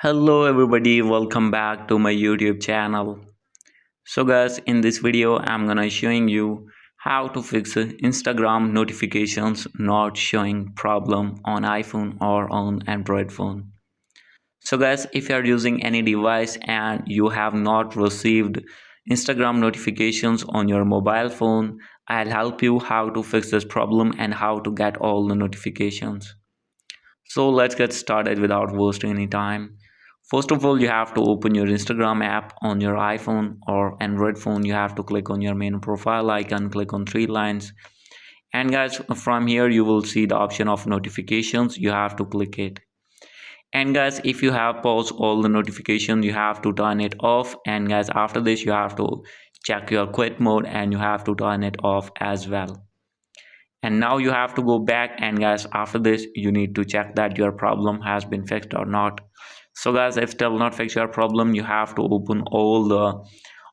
Hello everybody, welcome back to my YouTube channel. So guys, in this video I'm gonna showing you how to fix Instagram notifications not showing problem on iPhone or on Android phone. So guys, if you are using any device and you have not received Instagram notifications on your mobile phone, I'll help you how to fix this problem and how to get all the notifications. So let's get started without wasting any time. First of all, you have to open your Instagram app on your iPhone or Android phone. You have to click on your main profile icon, click on three lines. And guys, from here you will see the option of notifications. You have to click it. And guys, if you have paused all the notifications, you have to turn it off. And guys, after this, you have to check your quit mode and you have to turn it off as well. And now you have to go back, and guys, after this you need to check that your problem has been fixed or not. So guys, if still not fix your problem, you have to open all the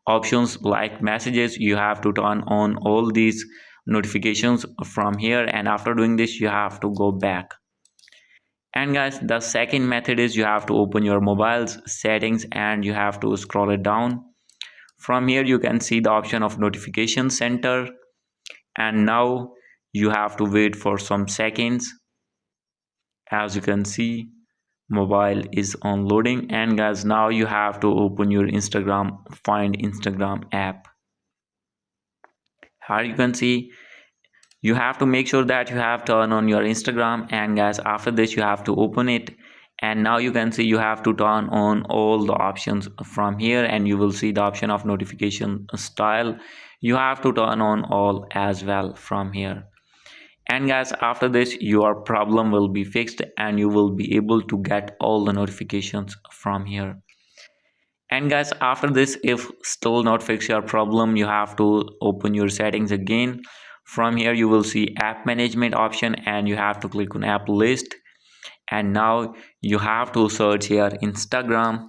options like messages. You have to turn on all these notifications from here, and after doing this you have to go back. And guys, the second method is you have to open your mobile's settings and you have to scroll it down. From here you can see the option of notification center, and now you have to wait for some seconds. As you can see, mobile is on loading. And guys, now you have to open your find Instagram app. Here you can see you have to make sure that you have turned on your Instagram, and guys, after this you have to open it. And now you can see you have to turn on all the options from here, and you will see the option of notification style. You have to turn on all as well from here. And guys, after this your problem will be fixed and you will be able to get all the notifications from here. And guys, after this, if still not fix your problem, you have to open your settings again. From here you will see app management option and you have to click on app list. And now you have to search here Instagram.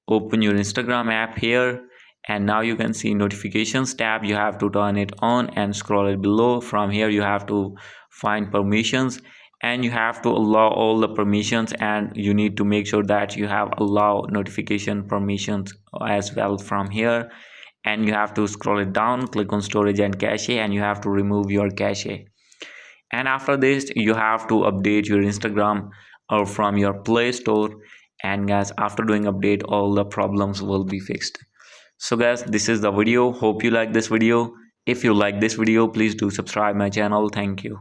Open your Instagram app here, and now you can see notifications tab. You have to turn it on and scroll it below. From here you have to find permissions and you have to allow all the permissions, and you need to make sure that you have allow notification permissions as well from here. And you have to scroll it down, click on storage and cache, and you have to remove your cache. And after this you have to update your Instagram or from your Play Store. And guys, after doing update, all the problems will be fixed. So guys, this is the video. Hope you like this video. If you like this video, please do subscribe my channel. Thank you.